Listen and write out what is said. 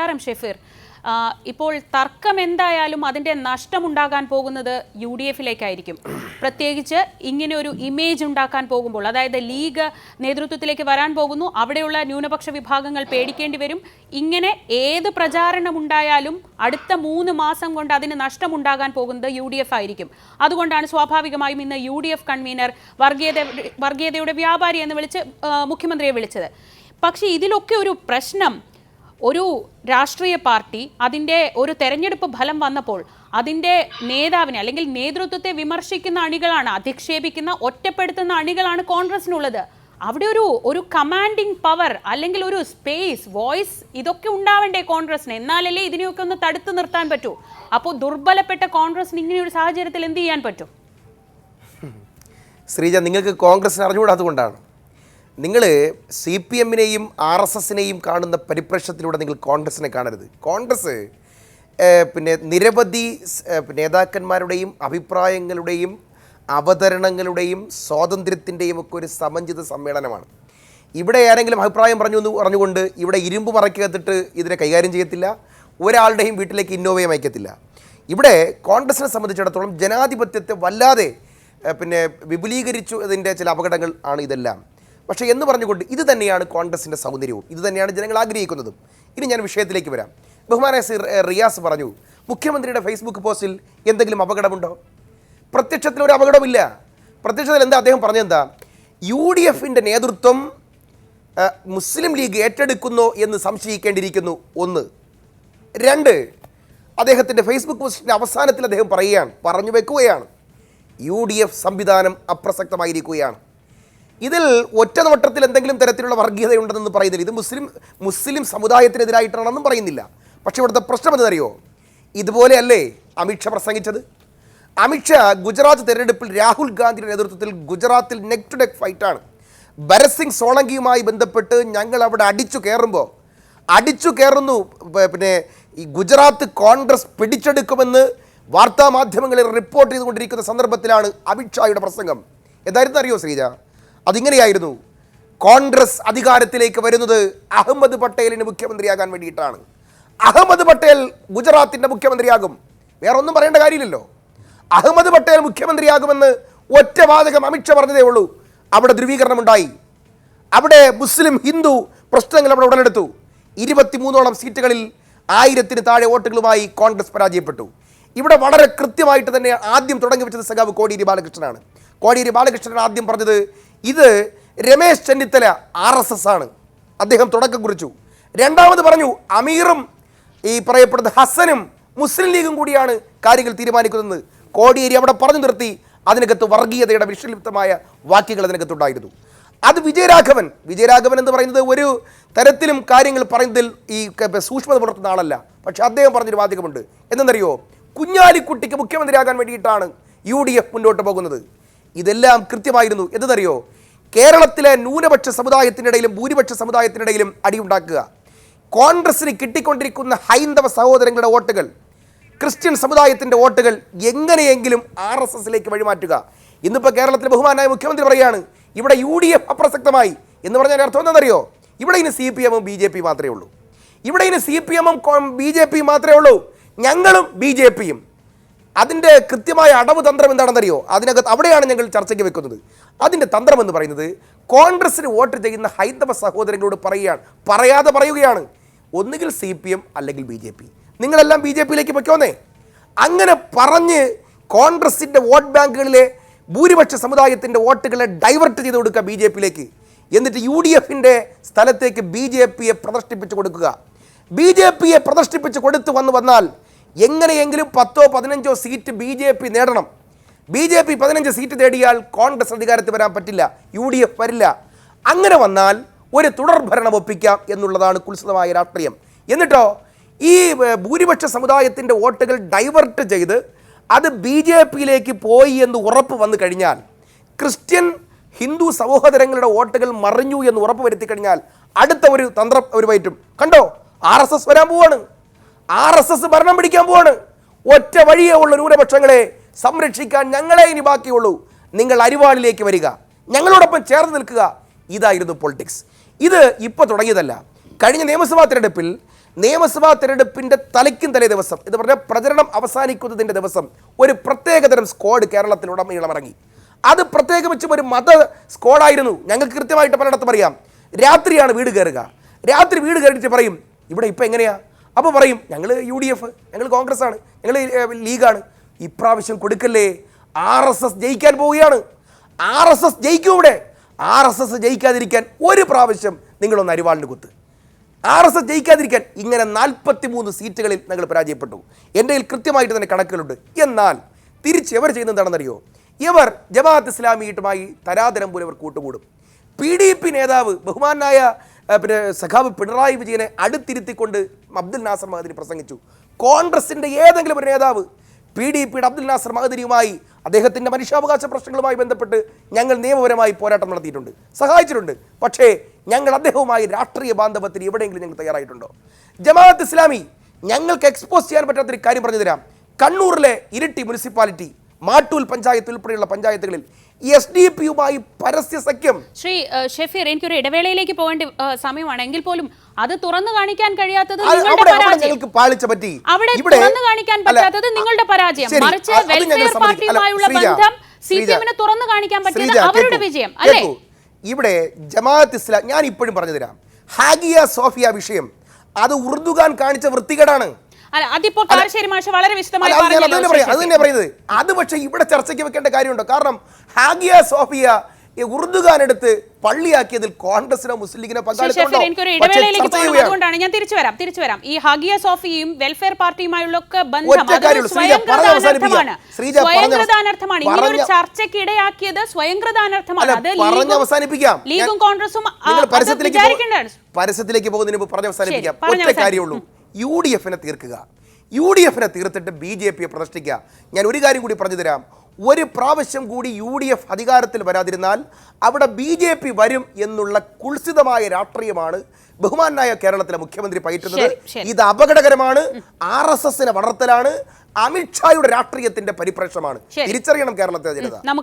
CRM Shefeer, ഇപ്പോൾ തർക്കം എന്തായാലും അതിൻ്റെ നഷ്ടമുണ്ടാകാൻ പോകുന്നത് UDF-ലേക്കായിരിക്കും. പ്രത്യേകിച്ച് ഇങ്ങനെ ഒരു ഇമേജ് ഉണ്ടാക്കാൻ പോകുമ്പോൾ, അതായത് ലീഗ് നേതൃത്വത്തിലേക്ക് വരാൻ പോകുന്നു, അവിടെയുള്ള ന്യൂനപക്ഷ വിഭാഗങ്ങൾ പേടിക്കേണ്ടി വരും. ഇങ്ങനെ ഏത് പ്രചാരണമുണ്ടായാലും അടുത്ത 3 മാസം കൊണ്ട് അതിന് നഷ്ടമുണ്ടാകാൻ പോകുന്നത് UDF ആയിരിക്കും. അതുകൊണ്ടാണ് സ്വാഭാവികമായും ഇന്ന് UDF കൺവീനർ വർഗീയതയുടെ വ്യാപാരി എന്ന് വിളിച്ച് മുഖ്യമന്ത്രിയെ വിളിച്ചത്. പക്ഷേ ഇതിലൊക്കെ ഒരു പ്രശ്നം, ഒരു രാഷ്ട്രീയ പാർട്ടി അതിൻ്റെ ഒരു തെരഞ്ഞെടുപ്പ് ഫലം വന്നപ്പോൾ അതിൻ്റെ നേതാവിനെ അല്ലെങ്കിൽ നേതൃത്വത്തെ വിമർശിക്കുന്ന അണികളാണ്, അധിക്ഷേപിക്കുന്ന, ഒറ്റപ്പെടുത്തുന്ന അണികളാണ് കോൺഗ്രസിനുള്ളത്. അവിടെ ഒരു കമാൻഡിങ് പവർ അല്ലെങ്കിൽ ഒരു സ്പേസ്, വോയിസ് ഇതൊക്കെ ഉണ്ടാവേണ്ടേ കോൺഗ്രസിന്? എന്നാലല്ലേ ഇതിനെയൊക്കെ ഒന്ന് തടുത്തു നിർത്താൻ പറ്റൂ. അപ്പോൾ ദുർബലപ്പെട്ട കോൺഗ്രസിന് ഇങ്ങനെയൊരു സാഹചര്യത്തിൽ എന്ത് ചെയ്യാൻ പറ്റും? ശ്രീജ, നിങ്ങൾക്ക് കോൺഗ്രസിന് അറിഞ്ഞുകൂടാത്തതുകൊണ്ടാണ്. നിങ്ങൾ CPM-നെയും RSS-നെയും കാണുന്ന പരിപ്രേക്ഷ്യത്തിലൂടെ നിങ്ങൾ കോൺഗ്രസിനെ കാണരുത്. കോൺഗ്രസ് നിരവധി നേതാക്കന്മാരുടെയും അഭിപ്രായങ്ങളുടെയും അവതരണങ്ങളുടെയും സ്വാതന്ത്ര്യത്തിൻ്റെയും ഒക്കെ ഒരു സമഞ്ജിത സമ്മേളനമാണ്. ഇവിടെ ആരെങ്കിലും അഭിപ്രായം പറഞ്ഞുകൊണ്ട് ഇവിടെ ഇരുമ്പ് മറക്കകത്തിട്ട് ഇതിനെ കൈകാര്യം ചെയ്യത്തില്ല. ഒരാളുടെയും വീട്ടിലേക്ക് ഇന്നോവയും അയക്കത്തില്ല. ഇവിടെ കോൺഗ്രസിനെ സംബന്ധിച്ചിടത്തോളം ജനാധിപത്യത്തെ വല്ലാതെ വിപുലീകരിച്ചു ഇതിൻ്റെ ചില അപകടങ്ങൾ ആണ് ഇതെല്ലാം. പക്ഷേ എന്ന് പറഞ്ഞുകൊണ്ട് ഇത് തന്നെയാണ് കോൺഗ്രസിൻ്റെ സൗന്ദര്യവും, ഇത് തന്നെയാണ് ജനങ്ങൾ ആഗ്രഹിക്കുന്നതും. ഇനി ഞാൻ വിഷയത്തിലേക്ക് വരാം. ബഹുമാനായ റിയാസ് പറഞ്ഞു, മുഖ്യമന്ത്രിയുടെ ഫേസ്ബുക്ക് പോസ്റ്റിൽ എന്തെങ്കിലും അപകടമുണ്ടോ? പ്രത്യക്ഷത്തിൽ ഒരു അപകടമില്ല. പ്രത്യക്ഷത്തിൽ എന്താ അദ്ദേഹം പറഞ്ഞെന്താ? UDF-ൻ്റെ നേതൃത്വം മുസ്ലിം ലീഗ് ഏറ്റെടുക്കുന്നോ എന്ന് സംശയിക്കേണ്ടിയിരിക്കുന്നു. 1. 2, അദ്ദേഹത്തിൻ്റെ ഫേസ്ബുക്ക് പോസ്റ്റിൻ്റെ അവസാനത്തിൽ അദ്ദേഹം പറഞ്ഞു വെക്കുകയാണ്, UDF സംവിധാനം അപ്രസക്തമായിരിക്കുകയാണ്. ഇതിൽ ഒറ്റ നോട്ടത്തിൽ എന്തെങ്കിലും തരത്തിലുള്ള വർഗീയതയുണ്ടെന്ന് പറയുന്നില്ല. ഇത് മുസ്ലിം സമുദായത്തിനെതിരായിട്ടാണെന്നും പറയുന്നില്ല. പക്ഷേ ഇവിടുത്തെ പ്രശ്നം എന്തെന്നറിയോ? ഇതുപോലെയല്ലേ അമിത്ഷാ പ്രസംഗിച്ചത്? അമിത്ഷാ ഗുജറാത്ത് തെരഞ്ഞെടുപ്പിൽ രാഹുൽ ഗാന്ധിയുടെ നേതൃത്വത്തിൽ ഗുജറാത്തിൽ നെക്ക് ടു നെക്ക് ഫൈറ്റാണ്. ഭരത് സിംഗ് സോളങ്കിയുമായി ബന്ധപ്പെട്ട് ഞങ്ങൾ അവിടെ അടിച്ചു കയറുന്നു, ഈ ഗുജറാത്ത് കോൺഗ്രസ് പിടിച്ചെടുക്കുമെന്ന് വാർത്താമാധ്യമങ്ങളിൽ റിപ്പോർട്ട് ചെയ്തുകൊണ്ടിരിക്കുന്ന സന്ദർഭത്തിലാണ് അമിത്ഷായുടെ പ്രസംഗം. എന്തായിരുന്നു അറിയോ ശ്രീജ? അതിങ്ങനെയായിരുന്നു, കോൺഗ്രസ് അധികാരത്തിലേക്ക് വരുന്നത് അഹമ്മദ് പട്ടേലിന് മുഖ്യമന്ത്രിയാകാൻ വേണ്ടിയിട്ടാണ്. അഹമ്മദ് പട്ടേൽ ഗുജറാത്തിൻ്റെ മുഖ്യമന്ത്രിയാകും, വേറെ ഒന്നും പറയേണ്ട കാര്യമില്ലല്ലോ. അഹമ്മദ് പട്ടേൽ മുഖ്യമന്ത്രിയാകുമെന്ന് ഒറ്റ വാചകം അമിത്ഷാ പറഞ്ഞതേ ഉള്ളൂ. അവിടെ ധ്രുവീകരണമുണ്ടായി. അവിടെ മുസ്ലിം ഹിന്ദു പ്രശ്നങ്ങൾ അവിടെ ഉടലെടുത്തു. 23ഓളം സീറ്റുകളിൽ 1000-ന് താഴെ വോട്ടുകളുമായി കോൺഗ്രസ് പരാജയപ്പെട്ടു. ഇവിടെ വളരെ കൃത്യമായിട്ട് തന്നെ ആദ്യം തുടങ്ങി വെച്ചത് സഖാവ് കോടിയേരി ബാലകൃഷ്ണനാണ്. കോടിയേരി ബാലകൃഷ്ണൻ ആദ്യം പറഞ്ഞത് ഇത് രമേശ് ചെന്നിത്തല RSS ആണ്, അദ്ദേഹം തുടക്കം കുറിച്ചു. രണ്ടാമത് പറഞ്ഞു അമീറും ഈ പറയപ്പെടുന്ന ഹസനും മുസ്ലിം ലീഗും കൂടിയാണ് കാര്യങ്ങൾ തീരുമാനിക്കുന്നത്. കോടിയേരി അവിടെ പറഞ്ഞു നിർത്തി. അതിനകത്ത് വർഗീയതയുടെ വിഷലിപ്തമായ വാക്യങ്ങൾ അതിനകത്തുണ്ടായിരുന്നു. അത് വിജയരാഘവൻ എന്ന് പറയുന്നത് ഒരു തരത്തിലും കാര്യങ്ങൾ പറയുന്നതിൽ ഈ സൂക്ഷ്മത പുലർത്തുന്ന ആളല്ല. പക്ഷെ അദ്ദേഹം പറഞ്ഞൊരു വാചകമുണ്ട്, എന്തെന്നറിയോ? കുഞ്ഞാലിക്കുട്ടിക്ക് മുഖ്യമന്ത്രിയാകാൻ വേണ്ടിയിട്ടാണ് UDF മുന്നോട്ട് പോകുന്നത്. ഇതെല്ലാം കൃത്യമായിരുന്നു. എന്തെന്നറിയോ? കേരളത്തിലെ ന്യൂനപക്ഷ സമുദായത്തിനിടയിലും ഭൂരിപക്ഷ സമുദായത്തിനിടയിലും അടിയുണ്ടാക്കുക, കോൺഗ്രസിന് കിട്ടിക്കൊണ്ടിരിക്കുന്ന ഹൈന്ദവ സഹോദരങ്ങളുടെ വോട്ടുകൾ, ക്രിസ്ത്യൻ സമുദായത്തിൻ്റെ വോട്ടുകൾ എങ്ങനെയെങ്കിലും RSS-ലേക്ക് വഴിമാറ്റുക. ഇന്നിപ്പോൾ കേരളത്തിലെ ബഹുമാനായ മുഖ്യമന്ത്രി പറയുകയാണ് ഇവിടെ UDF അപ്രസക്തമായി എന്ന് പറഞ്ഞാൽ അർത്ഥം എന്താണെന്നറിയോ? ഇവിടെ ഇനി CPM-ഉം BJP മാത്രമേ ഉള്ളൂ. ഇവിടെ ഇനി CPM-ഉം BJP മാത്രമേ ഉള്ളൂ, ഞങ്ങളും BJP-യും. അതിൻ്റെ കൃത്യമായ അടവ് തന്ത്രം എന്താണെന്നറിയോ? അതിനകത്ത് അവിടെയാണ് ഞങ്ങൾ ചർച്ചയ്ക്ക് വെക്കുന്നത്. അതിൻ്റെ തന്ത്രം എന്ന് പറയുന്നത് കോൺഗ്രസിന് വോട്ട് ചെയ്യുന്ന ഹൈന്ദവ സഹോദരങ്ങളോട് പറയാതെ പറയുകയാണ്, ഒന്നുകിൽ CPM അല്ലെങ്കിൽ BJP, നിങ്ങളെല്ലാം BJP-യിലേക്ക് പൊയ്ക്കോന്നേ. അങ്ങനെ പറഞ്ഞ് കോൺഗ്രസിൻ്റെ വോട്ട് ബാങ്കുകളിലെ ഭൂരിപക്ഷ സമുദായത്തിൻ്റെ വോട്ടുകളെ ഡൈവേർട്ട് ചെയ്ത് കൊടുക്കുക BJP-യിലേക്ക്. എന്നിട്ട് UDF-ൻ്റെ സ്ഥലത്തേക്ക് BJP-യെ പ്രദർശിപ്പിച്ച് കൊടുക്കുക. BJP-യെ പ്രദർശിപ്പിച്ച് വന്നാൽ എങ്ങനെയെങ്കിലും 10-15 സീറ്റ് BJP നേടണം. BJP 15 സീറ്റ് നേടിയാൽ കോൺഗ്രസ് അധികാരത്തിൽ വരാൻ പറ്റില്ല, UDF വരില്ല. അങ്ങനെ വന്നാൽ ഒരു തുടർ ഭരണം ഒപ്പിക്കാം എന്നുള്ളതാണ് കുൽസിതമായ രാഷ്ട്രീയം. എന്നിട്ടോ ഈ ഭൂരിപക്ഷ സമുദായത്തിൻ്റെ വോട്ടുകൾ ഡൈവേർട്ട് ചെയ്ത് അത് BJP-യിലേക്ക് പോയി എന്ന് ഉറപ്പ് വന്നു കഴിഞ്ഞാൽ, ക്രിസ്ത്യൻ ഹിന്ദു സഹോദരങ്ങളുടെ വോട്ടുകൾ മറിഞ്ഞു എന്ന് ഉറപ്പ് വരുത്തി കഴിഞ്ഞാൽ അടുത്ത ഒരു തന്ത്രം അവർ പറ്റും. കണ്ടോ, RSS വരാൻ പോവാണ്, RSS ഭരണം പിടിക്കാൻ പോവാണ്. ഒറ്റ വഴിയേ ഉള്ള ന്യൂനപക്ഷങ്ങളെ സംരക്ഷിക്കാൻ ഞങ്ങളെ ഇനി ബാക്കിയുള്ളൂ, നിങ്ങൾ അരിവാളിലേക്ക് വരിക, ഞങ്ങളോടൊപ്പം ചേർന്ന് നിൽക്കുക. ഇതായിരുന്നു പൊളിറ്റിക്സ്. ഇത് ഇപ്പോൾ തുടങ്ങിയതല്ല. കഴിഞ്ഞ നിയമസഭാ തിരഞ്ഞെടുപ്പിൽ നിയമസഭാ തെരഞ്ഞെടുപ്പിന്റെ തലയ്ക്കും തലേ ദിവസം എന്ന് പറഞ്ഞാൽ പ്രചരണം അവസാനിക്കുന്നതിന്റെ ദിവസം ഒരു പ്രത്യേകതരം സ്ക്വാഡ് കേരളത്തിലുടനീളം ഇറങ്ങി. അത് പ്രത്യേകിച്ചും ഒരു മത സ്ക്വാഡായിരുന്നു. ഞങ്ങൾക്ക് കൃത്യമായിട്ട് പലയിടത്തും അറിയാം. രാത്രിയാണ് വീട് കയറുക. രാത്രി വീട് കയറിയിട്ട് പറയും ഇവിടെ ഇപ്പം എങ്ങനെയാ? അപ്പോൾ പറയും ഞങ്ങൾ UDF, ഞങ്ങൾ കോൺഗ്രസ് ആണ്, ഞങ്ങൾ ലീഗാണ്. ഇപ്രാവശ്യം കൊടുക്കല്ലേ, RSS ജയിക്കാൻ പോവുകയാണ്. RSS ജയിക്കും. ഇവിടെ RSS ജയിക്കാതിരിക്കാൻ ഒരു പ്രാവശ്യം നിങ്ങളൊന്ന് അരിവാളിന് കുത്ത്. RSS ജയിക്കാതിരിക്കാൻ ഇങ്ങനെ 43 സീറ്റുകളിൽ ഞങ്ങൾ പരാജയപ്പെട്ടു. എൻ്റെ കയ്യിൽ കൃത്യമായിട്ട് തന്നെ കണക്കുകളുണ്ട്. എന്നാൽ തിരിച്ച് ഇവർ ചെയ്യുന്നത് എന്താണെന്നറിയോ? ഇവർ ജമാഅത്ത് ഇസ്ലാമിയുമായി തരാതരം പോലെ ഇവർ കൂട്ടുകൂടും. PDP നേതാവ് ബഹുമാനായ സഖാവ് പിണറായി വിജയനെ അടുത്തിരുത്തിക്കൊണ്ട് അബ്ദുൽ നാസർ മഹദരി പ്രസംഗിച്ചു. കോൺഗ്രസിൻ്റെ ഏതെങ്കിലും ഒരു നേതാവ് PDPയുടെ അബ്ദുൽ നാസർ മഹദരിയുമായി അദ്ദേഹത്തിൻ്റെ മനുഷ്യാവകാശ പ്രശ്നങ്ങളുമായി ബന്ധപ്പെട്ട് ഞങ്ങൾ നിയമപരമായി പോരാട്ടം നടത്തിയിട്ടുണ്ട്, സഹായിച്ചിട്ടുണ്ട്. പക്ഷേ ഞങ്ങൾ അദ്ദേഹവുമായി രാഷ്ട്രീയ ബാന്ധവത്തിന് എവിടെയെങ്കിലും ഞങ്ങൾ തയ്യാറായിട്ടുണ്ടോ? ജമാഅത്ത് ഇസ്ലാമി ഞങ്ങൾക്ക് എക്സ്പോസ് ചെയ്യാൻ പറ്റാത്തൊരു കാര്യം പറഞ്ഞു തരാം. കണ്ണൂരിലെ ഇരിട്ടി മുനിസിപ്പാലിറ്റി, മാട്ടൂൽ പഞ്ചായത്ത് ഉൾപ്പെടെയുള്ള പഞ്ചായത്തുകളിൽ SDP-യുമായി പരസ്യ സഖ്യം. ശ്രീ ഷെഫീർ, എനിക്കൊരു ഇടവേളയിലേക്ക് പോകേണ്ട സമയമാണ്. എങ്കിൽ പോലും അത് തുറന്നു കാണിക്കാൻ കഴിയാത്തത് ഞങ്ങൾക്ക് പാളിച്ച പറ്റി. അവിടെ തുറന്നു കാണിക്കാൻ പറ്റാത്തത് നിങ്ങളുടെ പരാജയം. മറിച്ച് വെൽഫെയർ പാർട്ടിയുമായുള്ള ബന്ധം CPM-ന് തുറന്നു കാണിക്കാൻ പറ്റിയത് അവരുടെ വിജയം അല്ലേ? ഇവിടെ ജമാഅത്ത് ഇസ്ലാം, ഞാൻ ഇപ്പോഴും പറഞ്ഞു തരാം, ഹാഗിയ സോഫിയ വിഷയം അത് ഉറുദുഖാൻ കാണിച്ച വൃത്തികേടാണ്. അതിപ്പോൾ കാരശ്ശേരി മാഷ് വളരെ വിശദമായി അത് തന്നെ പറയുന്നത്. അത് പക്ഷേ ഇവിടെ ചർച്ചയ്ക്ക് വെക്കേണ്ട കാര്യമുണ്ടോ? കാരണം ഹാഗിയ സോഫിയ ഉറുദുഖാൻ എടുത്ത് പള്ളിയാക്കിയതിൽ കോൺഗ്രസിനോ മുസ്ലിം ലീഗിനോ അതുകൊണ്ടാണ് ഞാൻ തിരിച്ചു വരാം. ഈ ഹാഗിയ സോഫിയും വെൽഫെയർ പാർട്ടിയുമായുള്ള സ്വയംകൃതാനർത്ഥമാണ്. ഇങ്ങനെ ഒരു ചർച്ചയ്ക്ക് ഇടയാക്കിയത് സ്വയംകൃതാനർത്ഥമാണ്. അത് ലീഗും കോൺഗ്രസും പരസ്യത്തിലേക്ക് പോകുന്നതിന് മുമ്പ് പറഞ്ഞ് അവസാനിപ്പിക്കാം. ഒറ്റ കാര്യമുള്ളൂ, UDF-നെ തീർക്കുക. UDF-നെ തീർത്തിട്ട് BJP-യെ പ്രതിഷ്ഠിക്കുക. ഞാൻ ഒരു കാര്യം കൂടി പറഞ്ഞു തരാം. ഒരു പ്രാവശ്യം കൂടി UDF അധികാരത്തിൽ വരാതിരുന്നാൽ അവിടെ BJP വരും എന്നുള്ള കുൽസിതമായ രാഷ്ട്രീയമാണ് ബഹുമാനായ കേരളത്തിലെ മുഖ്യമന്ത്രി പയറ്റുന്നത്. ഇത് അപകടകരമാണ്. RSS-നെ വളർത്തലാണ്. അമിത്ഷായുടെ രാഷ്ട്രീയത്തിന്റെ പരിപ്രേക്ഷമാണ്. തിരിച്ചറിയണം കേരളത്തിലെ ജനത.